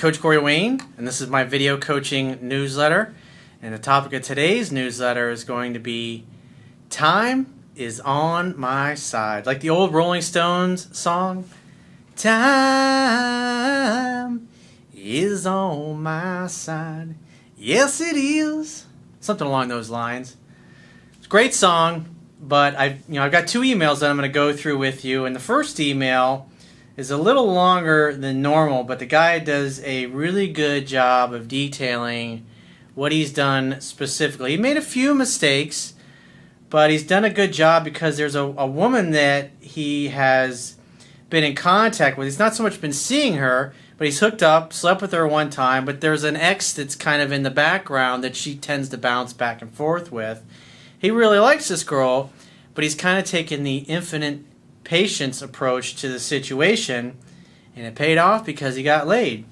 Coach Corey Wayne, and this is my video coaching newsletter. And the topic of today's newsletter is going to be Time is on my side. Like the old Rolling Stones song, Time is on my side. Yes, it is. Something along those lines. It's a great song, but I've got two emails that I'm going to go through with you. And the first email is a little longer than normal, but the guy does a really good job of detailing what he's done specifically. He made a few mistakes, but he's done a good job because there's a woman that he has been in contact with. He's not so much been seeing her, but he's hooked up, slept with her one time, but there's an ex that's kind of in the background that she tends to bounce back and forth with. He really likes this girl, but he's kind of taken the infinite patience approach to the situation, and it paid off because he got laid.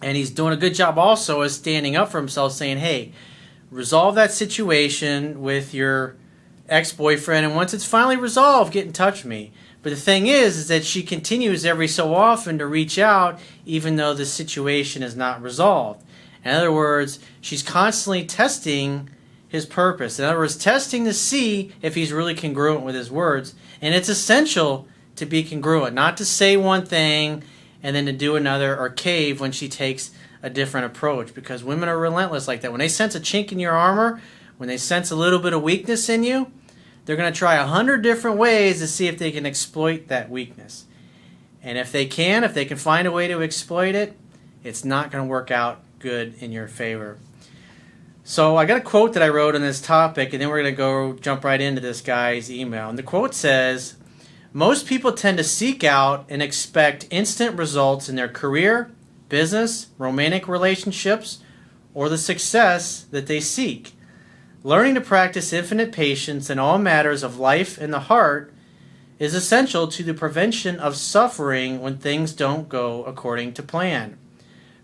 And he's doing a good job also of standing up for himself, saying, hey, resolve that situation with your ex-boyfriend, and once it's finally resolved, get in touch with me. But the thing is that she continues every so often to reach out even though the situation is not resolved. In other words, she's constantly testing his purpose. In other words, testing to see if he's really congruent with his words. And it's essential to be congruent, not to say one thing and then to do another or cave when she takes a different approach, because women are relentless like that. When they sense a chink in your armor, when they sense a little bit of weakness in you, they're going to try 100 different ways to see if they can exploit that weakness. And if they can find a way to exploit it, it's not going to work out good in your favor. So I got a quote that I wrote on this topic, and then we're going to jump right into this guy's email. And the quote says, most people tend to seek out and expect instant results in their career, business, romantic relationships, or the success that they seek. Learning to practice infinite patience in all matters of life and the heart is essential to the prevention of suffering when things don't go according to plan.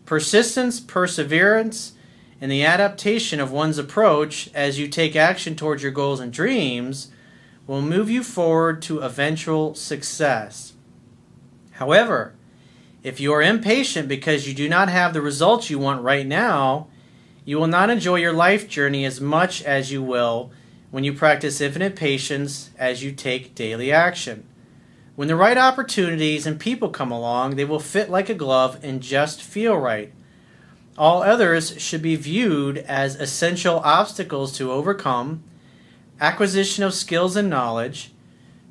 Persistence, perseverance, and the adaptation of one's approach as you take action towards your goals and dreams will move you forward to eventual success. However, if you are impatient because you do not have the results you want right now, you will not enjoy your life journey as much as you will when you practice infinite patience as you take daily action. When the right opportunities and people come along, they will fit like a glove and just feel right. All others should be viewed as essential obstacles to overcome, acquisition of skills and knowledge,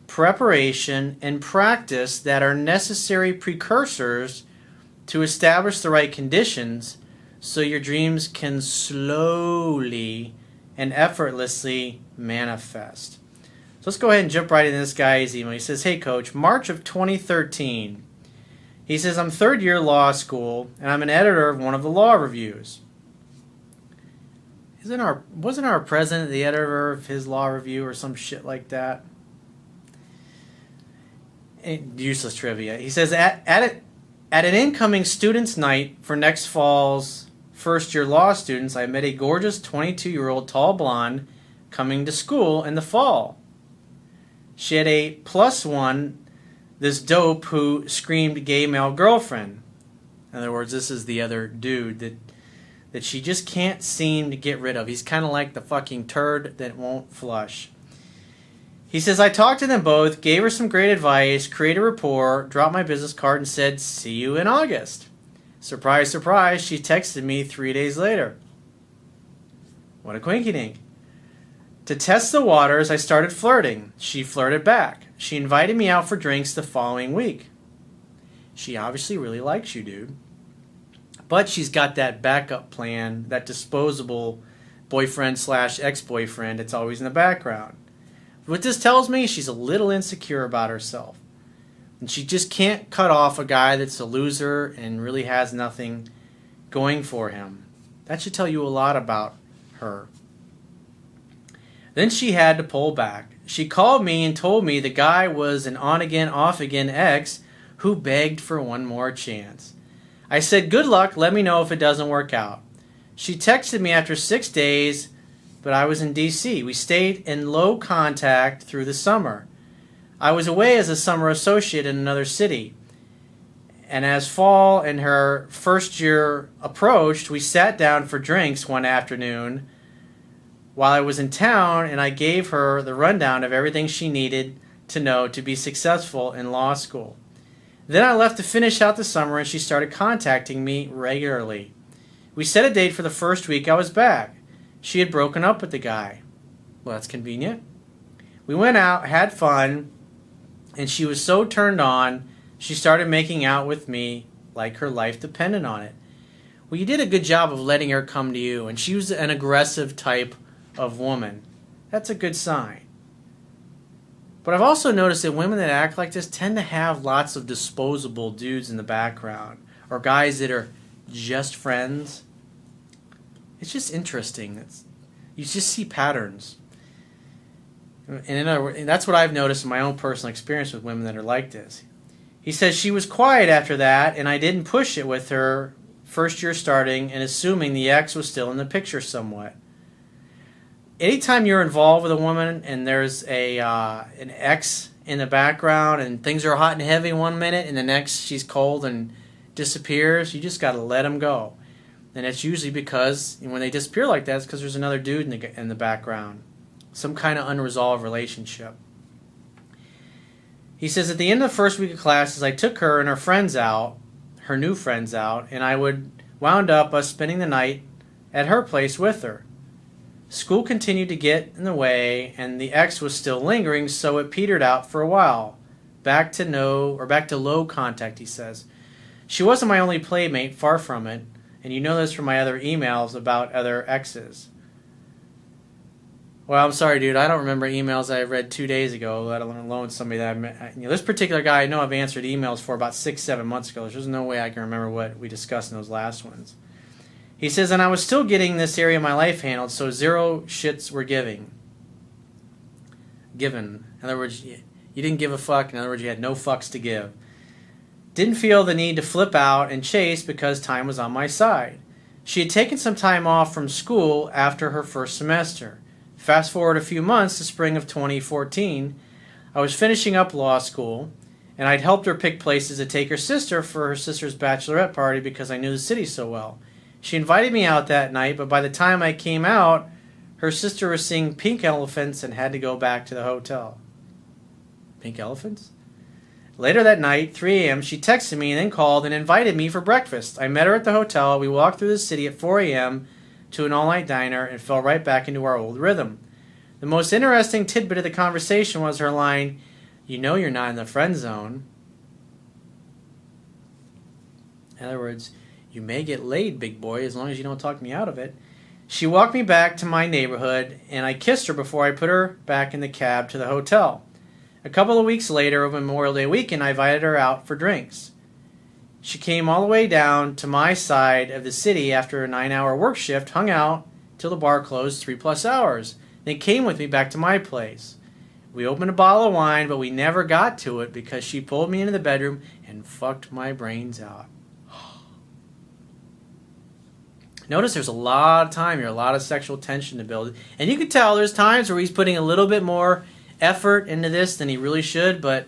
preparation, and practice that are necessary precursors to establish the right conditions so your dreams can slowly and effortlessly manifest. So let's go ahead and jump right into this guy's email. He says, hey coach, March of 2013. He says, I'm third year law school, and I'm an editor of one of the law reviews. Wasn't our president the editor of his law review or some shit like that? Useless trivia. He says, at an incoming students' night for next fall's first-year law students, I met a gorgeous 22-year-old tall blonde coming to school in the fall. She had a +1, this dope who screamed gay male girlfriend. In other words, this is the other dude that she just can't seem to get rid of. He's kind of like the fucking turd that won't flush. He says, I talked to them both, gave her some great advice, created a rapport, dropped my business card, and said, see you in August. Surprise, surprise, she texted me 3 days later. What a quinky-dink. To test the waters, I started flirting. She flirted back. She invited me out for drinks the following week. She obviously really likes you, dude. But she's got that backup plan, that disposable boyfriend/ex-boyfriend that's always in the background. What this tells me, she's a little insecure about herself. And she just can't cut off a guy that's a loser and really has nothing going for him. That should tell you a lot about her. Then she had to pull back. She called me and told me the guy was an on-again, off-again ex who begged for one more chance. I said, good luck, let me know if it doesn't work out. She texted me after 6 days, but I was in D.C. We stayed in low contact through the summer. I was away as a summer associate in another city. And as fall and her first year approached, we sat down for drinks one afternoon while I was in town, and I gave her the rundown of everything she needed to know to be successful in law school. Then I left to finish out the summer, and she started contacting me regularly. We set a date for the first week I was back. She had broken up with the guy. Well, that's convenient. We went out, had fun, and she was so turned on, she started making out with me like her life depended on it. Well, you did a good job of letting her come to you, and she was an aggressive type of woman. That's a good sign. But I've also noticed that women that act like this tend to have lots of disposable dudes in the background, or guys that are just friends. It's just interesting. You just see patterns. And in other words, that's what I've noticed in my own personal experience with women that are like this. He says she was quiet after that, and I didn't push it with her first year starting and assuming the ex was still in the picture somewhat. Anytime you're involved with a woman and there's an ex in the background and things are hot and heavy one minute and the next she's cold and disappears, you just got to let them go. And it's usually because when they disappear like that, it's because there's another dude in the background. Some kind of unresolved relationship. He says at the end of the first week of classes, I took her and her friends out, her new friends out, and I wound up us spending the night at her place with her. School continued to get in the way, and the ex was still lingering, so it petered out for a while. Back to low contact, he says. She wasn't my only playmate, far from it, and you know this from my other emails about other exes. Well, I'm sorry, dude. I don't remember emails I read 2 days ago, let alone somebody that I met. This particular guy I know I've answered emails for about 6-7 months ago. There's no way I can remember what we discussed in those last ones. He says, and I was still getting this area of my life handled, so zero shits were given. In other words, you didn't give a fuck. In other words, you had no fucks to give. Didn't feel the need to flip out and chase because time was on my side. She had taken some time off from school after her first semester. Fast forward a few months to spring of 2014, I was finishing up law school, and I'd helped her pick places to take her sister for her sister's bachelorette party because I knew the city so well. She invited me out that night, but by the time I came out, her sister was seeing pink elephants and had to go back to the hotel. Pink elephants? Later that night, 3 a.m., she texted me and then called and invited me for breakfast. I met her at the hotel. We walked through the city at 4 a.m., to an all-night diner and fell right back into our old rhythm. The most interesting tidbit of the conversation was her line, "You know you're not in the friend zone." In other words, you may get laid, big boy, as long as you don't talk me out of it. She walked me back to my neighborhood, and I kissed her before I put her back in the cab to the hotel. A couple of weeks later, over Memorial Day weekend, I invited her out for drinks. She came all the way down to my side of the city after a 9-hour work shift, hung out till the bar closed 3+ hours, then came with me back to my place. We opened a bottle of wine, but we never got to it because she pulled me into the bedroom and fucked my brains out. Notice there's a lot of time here, a lot of sexual tension to build. And you can tell there's times where he's putting a little bit more effort into this than he really should, but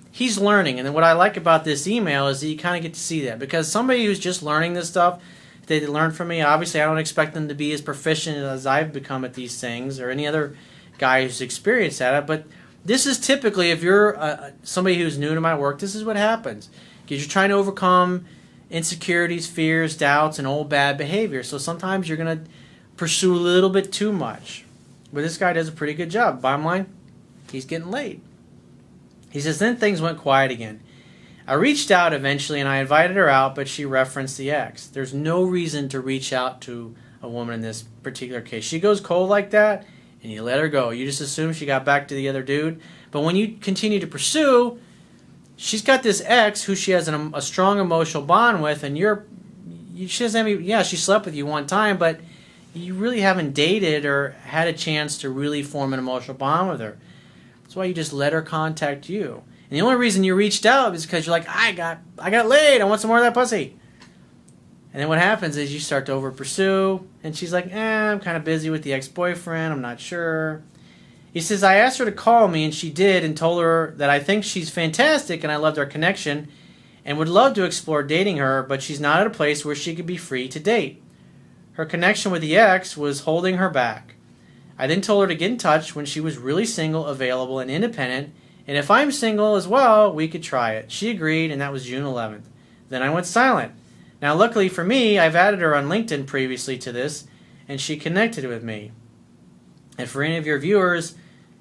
he's learning. And then what I like about this email is that you kind of get to see that. Because somebody who's just learning this stuff, they learn from me. Obviously, I don't expect them to be as proficient as I've become at these things or any other guy who's experienced at it. But this is typically, if you're somebody who's new to my work, this is what happens. Because you're trying to overcome insecurities, fears, doubts, and old bad behavior. So sometimes you're going to pursue a little bit too much. But this guy does a pretty good job. Bottom line, he's getting laid. He says, then things went quiet again. I reached out eventually and I invited her out, but she referenced the ex. There's no reason to reach out to a woman in this particular case. She goes cold like that and you let her go. You just assume she got back to the other dude. But when you continue to pursue, she's got this ex who she has a strong emotional bond with, and she doesn't have any, she slept with you one time, but you really haven't dated or had a chance to really form an emotional bond with her. That's why you just let her contact you. And the only reason you reached out is because you're like, I got laid. I want some more of that pussy. And then what happens is you start to over pursue, and she's like, I'm kind of busy with the ex-boyfriend. I'm not sure. He says, I asked her to call me, and she did, and told her that I think she's fantastic, and I loved our connection, and would love to explore dating her, but she's not at a place where she could be free to date. Her connection with the ex was holding her back. I then told her to get in touch when she was really single, available, and independent, and if I'm single as well, we could try it. She agreed, and that was June 11th. Then I went silent. Now, luckily for me, I've added her on LinkedIn previously to this, and she connected with me. And for any of your viewers,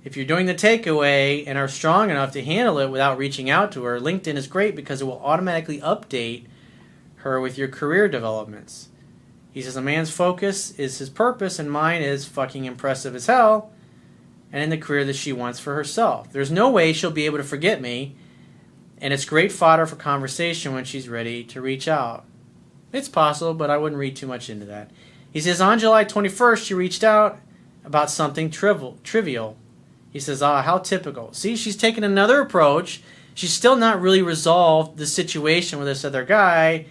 if you're doing the takeaway and are strong enough to handle it without reaching out to her, LinkedIn is great because it will automatically update her with your career developments. He says a man's focus is his purpose, and mine is fucking impressive as hell, and in the career that she wants for herself. There's no way she'll be able to forget me, and it's great fodder for conversation when she's ready to reach out. It's possible, but I wouldn't read too much into that. He says on July 21st, she reached out about something trivial. He says, how typical. See, she's taken another approach. She's still not really resolved the situation with this other guy,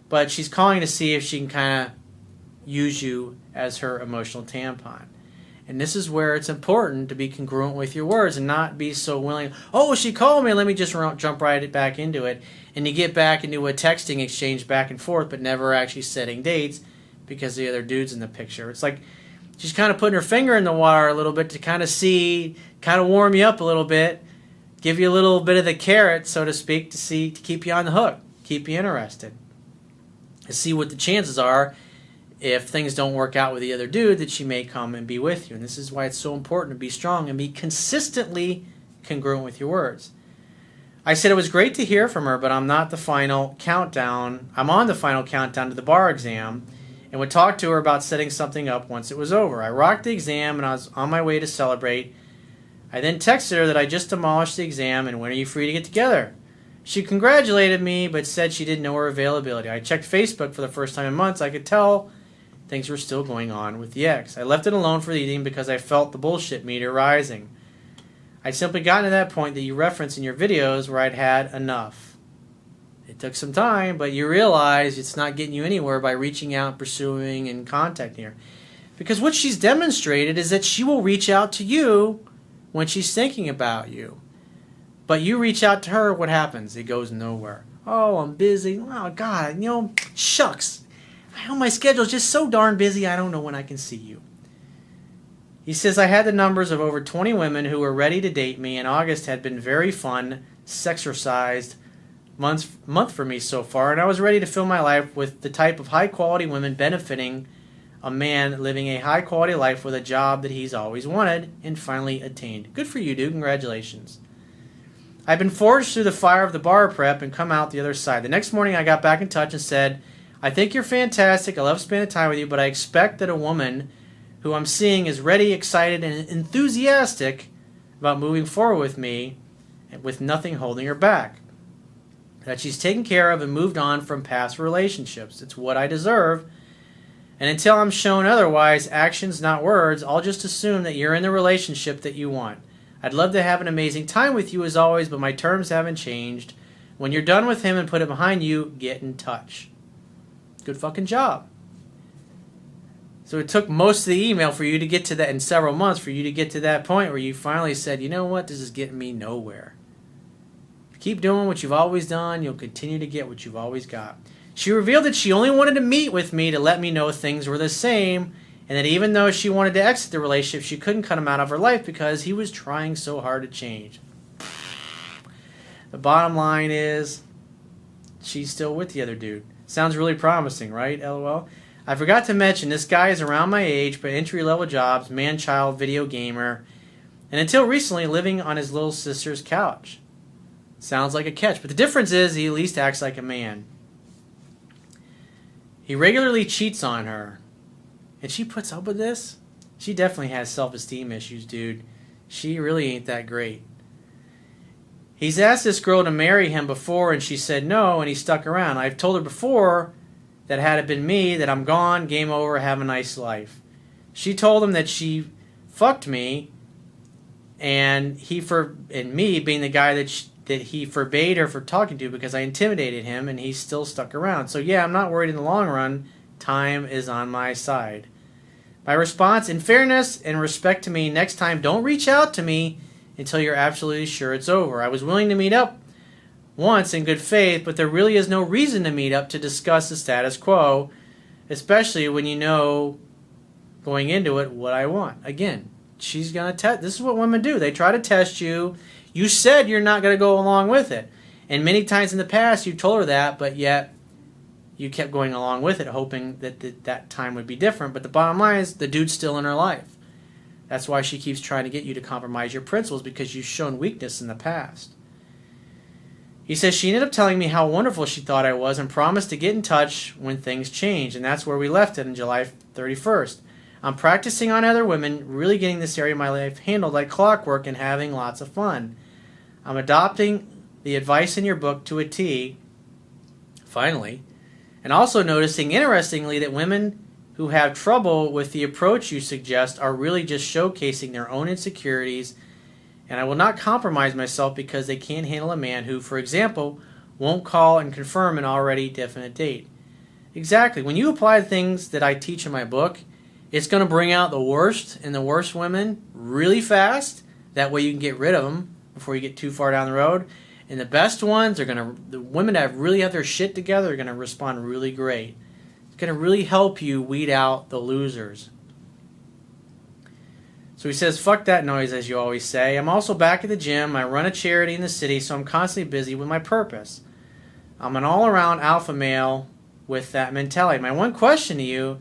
but she's calling to see if she can kind of use you as her emotional tampon. And this is where it's important to be congruent with your words and not be so willing, oh, she called me, let me just jump right back into it. And you get back into a texting exchange back and forth, but never actually setting dates because the other dude's in the picture. It's like she's kind of putting her finger in the water a little bit to kind of see, kind of warm you up a little bit, give you a little bit of the carrot, so to speak, to keep you on the hook, keep you interested. To see what the chances are if things don't work out with the other dude that she may come and be with you. And this is why it's so important to be strong and be consistently congruent with your words. I said it was great to hear from her, but I'm on the final countdown to the bar exam and would talk to her about setting something up once it was over. I rocked the exam and I was on my way to celebrate. I then texted her that I just demolished the exam and when are you free to get together? She congratulated me, but said she didn't know her availability. I checked Facebook for the first time in months. I could tell things were still going on with the ex. I left it alone for the evening because I felt the bullshit meter rising. I'd simply gotten to that point that you reference in your videos where I'd had enough. It took some time, but you realize it's not getting you anywhere by reaching out, pursuing, and contacting her. Because what she's demonstrated is that she will reach out to you when she's thinking about you. But you reach out to her, what happens? It goes nowhere. Oh, I'm busy. Oh, God, shucks. My schedule's just so darn busy, I don't know when I can see you. He says, I had the numbers of over 20 women who were ready to date me, and August had been very fun, sexercised month for me so far, and I was ready to fill my life with the type of high-quality women benefiting a man living a high-quality life with a job that he's always wanted and finally attained. Good for you, dude. Congratulations. I've been forged through the fire of the bar prep and come out the other side. The next morning, I got back in touch and said, I think you're fantastic. I love spending time with you, but I expect that a woman who I'm seeing is ready, excited, and enthusiastic about moving forward with me with nothing holding her back. That she's taken care of and moved on from past relationships. It's what I deserve. And until I'm shown otherwise, actions, not words, I'll just assume that you're in the relationship that you want. I'd love to have an amazing time with you as always, but my terms haven't changed. When you're done with him and put it behind you, get in touch. Good fucking job. So it took most of the email for you to get to that, in several months, for you to get to that point where you finally said, you know what, this is getting me nowhere. Keep doing what you've always done, you'll continue to get what you've always got. She revealed that she only wanted to meet with me to let me know things were the same, and that even though she wanted to exit the relationship, she couldn't cut him out of her life because he was trying so hard to change. The bottom line is, she's still with the other dude. Sounds really promising, right? LOL. I forgot to mention, this guy is around my age, but entry-level jobs, man-child, video gamer, and until recently living on his little sister's couch. Sounds like a catch, but the difference is he at least acts like a man. He regularly cheats on her, and she puts up with this? She definitely has self-esteem issues, dude. She really ain't that great. He's asked this girl to marry him before, and she said no, and he stuck around. I've told her before that had it been me, that I'm gone, game over, have a nice life. She told him that she fucked me, and me being the guy that he forbade her from talking to because I intimidated him, and he's still stuck around. So yeah, I'm not worried in the long run. Time is on my side. My response, in fairness and respect to me, next time don't reach out to me until you're absolutely sure it's over. I was willing to meet up once in good faith, but there really is no reason to meet up to discuss the status quo, especially when you know going into it what I want. Again, she's going to test. This is what women do. They try to test you. You said you're not going to go along with it. And many times in the past you told her that, but yet you kept going along with it, hoping that that time would be different. But the bottom line is the dude's still in her life. That's why she keeps trying to get you to compromise your principles, because you've shown weakness in the past. He says she ended up telling me how wonderful she thought I was and promised to get in touch when things changed. And that's where we left it on July 31st. I'm practicing on other women, really getting this area of my life handled like clockwork and having lots of fun. I'm adopting the advice in your book to a T, finally, and also noticing, interestingly, that women who have trouble with the approach you suggest are really just showcasing their own insecurities, and I will not compromise myself because they can't handle a man who, for example, won't call and confirm an already definite date. Exactly. When you apply the things that I teach in my book, it's going to bring out the worst in the worst women really fast. That way you can get rid of them before you get too far down the road. And the best ones are the women that really have their shit together are going to respond really great. It's going to really help you weed out the losers. So he says, fuck that noise, as you always say. I'm also back at the gym. I run a charity in the city, so I'm constantly busy with my purpose. I'm an all-around alpha male with that mentality. My one question to you,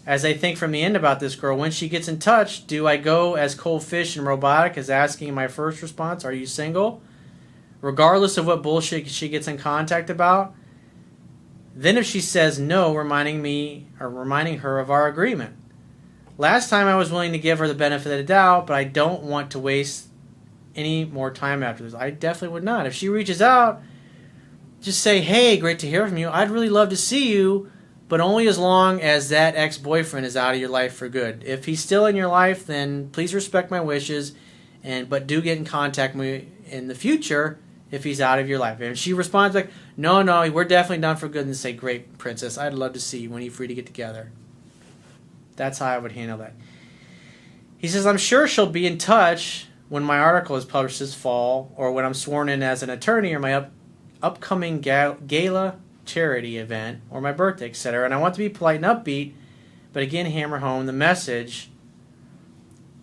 as I think from the end about this girl, when she gets in touch, do I go as cold fish and robotic as asking in my first response, are you single? Regardless of what bullshit she gets in contact about? Then if she says no, reminding her of our agreement. Last time I was willing to give her the benefit of the doubt, but I don't want to waste any more time after this. I definitely would not. If she reaches out, just say, hey, great to hear from you. I'd really love to see you, but only as long as that ex-boyfriend is out of your life for good. If he's still in your life, then please respect my wishes, but do get in contact with me in the future if he's out of your life. And she responds like, no, we're definitely done for good, and say, great, princess, I'd love to see you when you're free to get together. That's how I would handle that. He says, I'm sure she'll be in touch when my article is published this fall, or when I'm sworn in as an attorney, or my upcoming gala charity event, or my birthday, etc. And I want to be polite and upbeat, but again, hammer home the message.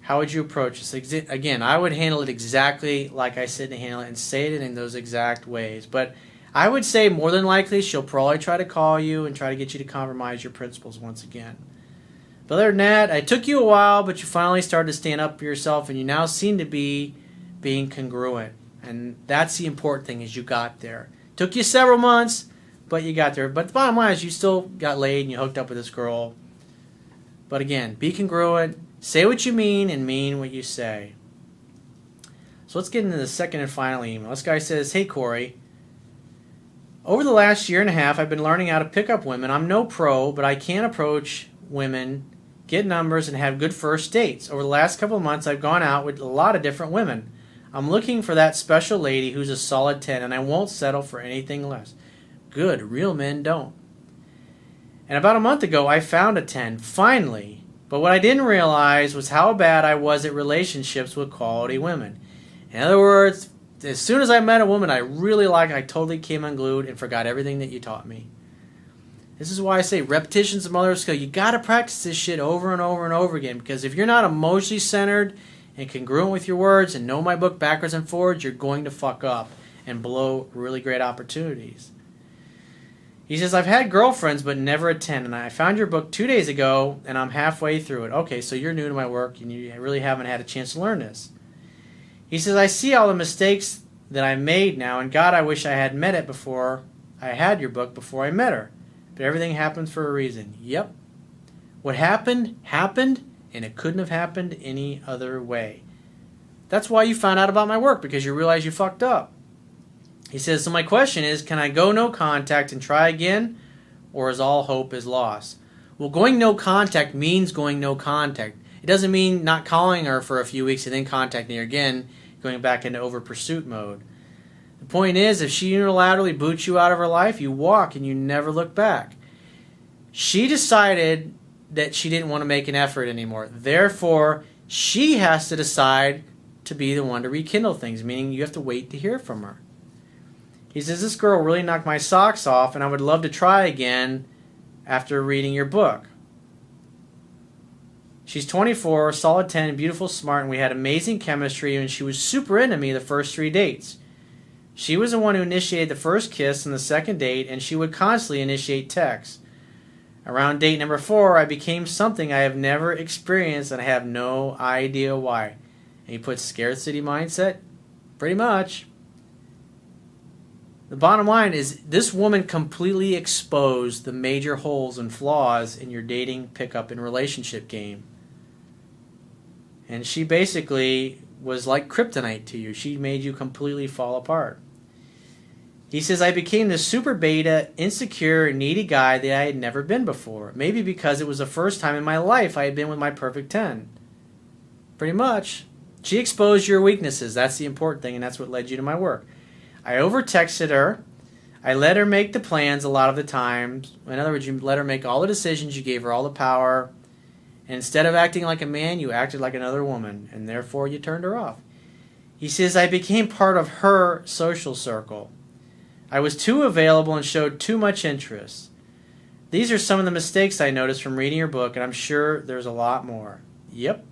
How would you approach this? Again, I would handle it exactly like I said to handle it, and say it in those exact ways. But I would say more than likely she'll probably try to call you and try to get you to compromise your principles once again. But other than that, it took you a while, but you finally started to stand up for yourself, and you now seem to be being congruent. And that's the important thing, is you got there. Took you several months, but you got there. But the bottom line is you still got laid and you hooked up with this girl. But again, be congruent. Say what you mean and mean what you say. So let's get into the second and final email. This guy says, hey, Corey. Over the last year and a half, I've been learning how to pick up women. I'm no pro, but I can approach women, get numbers, and have good first dates. Over the last couple of months, I've gone out with a lot of different women. I'm looking for that special lady who's a solid 10, and I won't settle for anything less. Good, real men don't. And about a month ago, I found a 10, finally. But what I didn't realize was how bad I was at relationships with quality women. In other words, as soon as I met a woman I really liked, I totally came unglued and forgot everything that you taught me. This is why I say repetition's the mother of skill. You got to practice this shit over and over and over again, because if you're not emotionally centered and congruent with your words and know my book backwards and forwards, you're going to fuck up and blow really great opportunities. He says, I've had girlfriends but never a 10, and I found your book 2 days ago and I'm halfway through it. Okay, so you're new to my work and you really haven't had a chance to learn this. He says, I see all the mistakes that I made now, and God, I wish I had met it before I had your book, before I met her. But everything happens for a reason. Yep. What happened, happened, and it couldn't have happened any other way. That's why you found out about my work, because you realized you fucked up. He says, so my question is, can I go no contact and try again, or is all hope is lost? Well, going no contact means going no contact. It doesn't mean not calling her for a few weeks and then contacting her again, going back into over pursuit mode. The point is, if she unilaterally boots you out of her life, you walk and you never look back. She decided that she didn't want to make an effort anymore. Therefore, she has to decide to be the one to rekindle things, meaning you have to wait to hear from her. He says, this girl really knocked my socks off, and I would love to try again after reading your book. She's 24, solid 10, beautiful, smart, and we had amazing chemistry, and she was super into me the first 3 dates. She was the one who initiated the first kiss and the second date, and she would constantly initiate texts. Around date number 4, I became something I have never experienced, and I have no idea why. And he puts scarcity mindset? Pretty much. The bottom line is this woman completely exposed the major holes and flaws in your dating, pickup, and relationship game. And she basically was like kryptonite to you. She made you completely fall apart. He says, I became this super beta, insecure, needy guy that I had never been before. Maybe because it was the first time in my life I had been with my perfect 10. Pretty much. She exposed your weaknesses. That's the important thing, and that's what led you to my work. I over-texted her. I let her make the plans a lot of the times. In other words, you let her make all the decisions. You gave her all the power. And instead of acting like a man, you acted like another woman, and therefore you turned her off. He says, I became part of her social circle. I was too available and showed too much interest. These are some of the mistakes I noticed from reading your book, and I'm sure there's a lot more. Yep.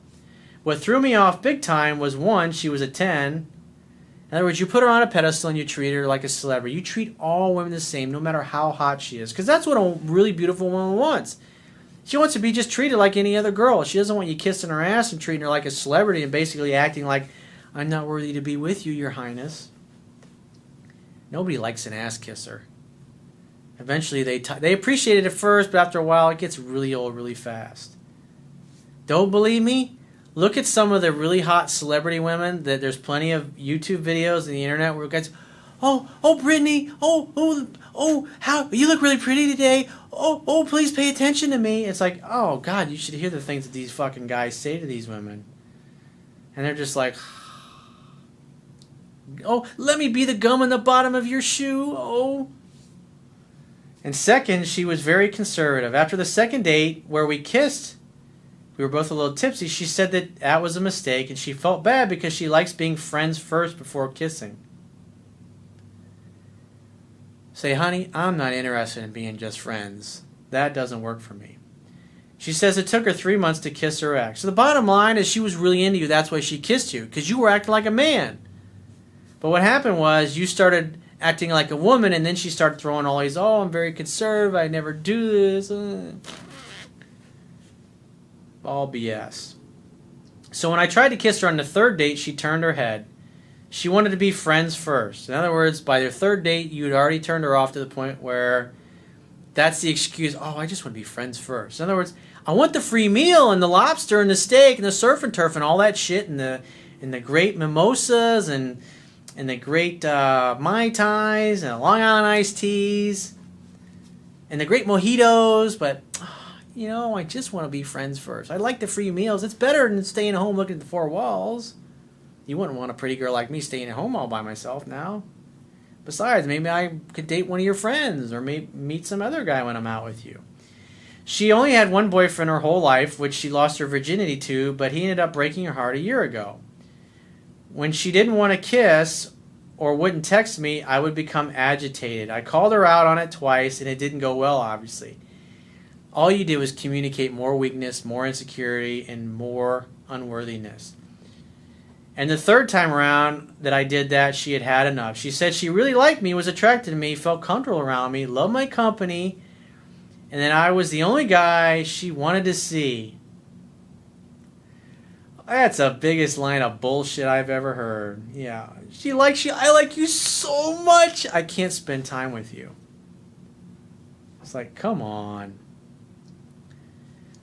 What threw me off big time was, 1, she was a 10. In other words, you put her on a pedestal and you treat her like a celebrity. You treat all women the same, no matter how hot she is. Because that's what a really beautiful woman wants. She wants to be just treated like any other girl. She doesn't want you kissing her ass and treating her like a celebrity and basically acting like, I'm not worthy to be with you, Your Highness. Nobody likes an ass kisser. Eventually, they appreciate it at first, but after a while, it gets really old really fast. Don't believe me? Look at some of the really hot celebrity women. That there's plenty of YouTube videos on the internet where guys, oh, Brittany, how you look really pretty today. Oh, please pay attention to me. It's like, oh God, you should hear the things that these fucking guys say to these women, and they're just like, oh, let me be the gum in the bottom of your shoe. Oh. And second, she was very conservative. After the second date where we kissed, we were both a little tipsy. She said that was a mistake, and she felt bad because she likes being friends first before kissing. Say, honey, I'm not interested in being just friends. That doesn't work for me. She says it took her 3 months to kiss her ex. So the bottom line is she was really into you. That's why she kissed you, because you were acting like a man. But what happened was you started acting like a woman, and then she started throwing all these, I'm very conservative, I never do this. All BS. So when I tried to kiss her on the third date, she turned her head. She wanted to be friends first. In other words, by their third date, you had already turned her off to the point where that's the excuse. I just want to be friends first. In other words, I want the free meal and the lobster and the steak and the surf and turf and all that shit and the great mimosas and the great Mai Tais and Long Island iced teas and the great mojitos, but I just want to be friends first. I like the free meals. It's better than staying at home looking at the four walls. You wouldn't want a pretty girl like me staying at home all by myself now. Besides, maybe I could date one of your friends or maybe meet some other guy when I'm out with you. She only had one boyfriend her whole life, which she lost her virginity to, but he ended up breaking her heart a year ago. When she didn't want to kiss or wouldn't text me, I would become agitated. I called her out on it twice, and it didn't go well, obviously. All you did was communicate more weakness, more insecurity, and more unworthiness. And the third time around that I did that, she had had enough. She said she really liked me, was attracted to me, felt comfortable around me, loved my company, and that I was the only guy she wanted to see. That's the biggest line of bullshit I've ever heard. Yeah, I like you so much, I can't spend time with you. It's like, come on.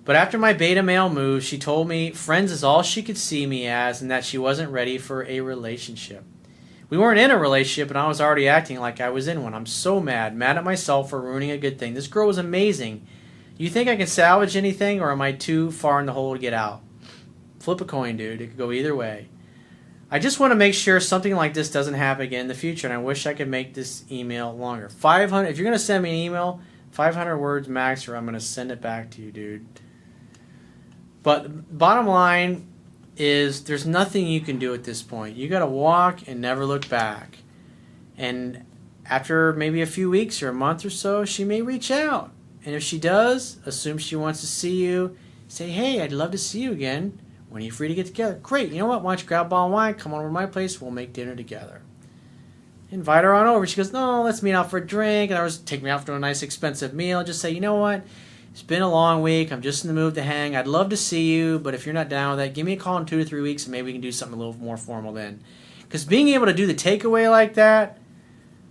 But after my beta male move, she told me friends is all she could see me as and that she wasn't ready for a relationship. We weren't in a relationship, and I was already acting like I was in one. I'm so mad at myself for ruining a good thing. This girl was amazing. You think I can salvage anything, or am I too far in the hole to get out? Flip a coin, dude. It could go either way. I just want to make sure something like this doesn't happen again in the future, and I wish I could make this email longer. 500. If you're going to send me an email, 500 words max, or I'm going to send it back to you, dude. But bottom line is there's nothing you can do at this point. You got to walk and never look back. And after maybe a few weeks or a month or so, she may reach out. And if she does, assume she wants to see you. Say, hey, I'd love to see you again. When are you free to get together? Great. You know what? Why don't you grab a bottle of wine, come on over to my place, we'll make dinner together. Invite her on over. She goes, no, let's meet out for a drink. And I was take me out for a nice expensive meal. Just say, you know what? It's been a long week. I'm just in the mood to hang. I'd love to see you, but if you're not down with that, give me a call in 2 to 3 weeks and maybe we can do something a little more formal then. Because being able to do the takeaway like that,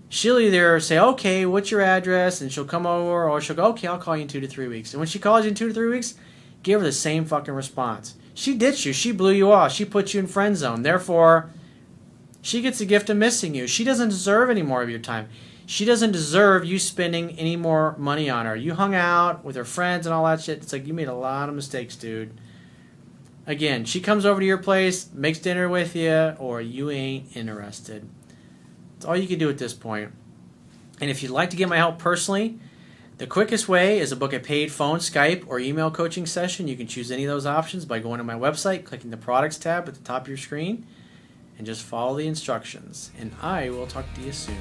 she'll either say, okay, what's your address? And she'll come over, or she'll go, okay, I'll call you in 2 to 3 weeks. And when she calls you in 2 to 3 weeks, give her the same fucking response. She ditched you. She blew you off. She put you in friend zone. Therefore, she gets the gift of missing you. She doesn't deserve any more of your time. She doesn't deserve you spending any more money on her. You hung out with her friends and all that shit. It's like you made a lot of mistakes, dude. Again, she comes over to your place, makes dinner with you, or you ain't interested. That's all you can do at this point. And if you'd like to get my help personally, the quickest way is to book a paid phone, Skype, or email coaching session. You can choose any of those options by going to my website, clicking the products tab at the top of your screen, and just follow the instructions. And I will talk to you soon.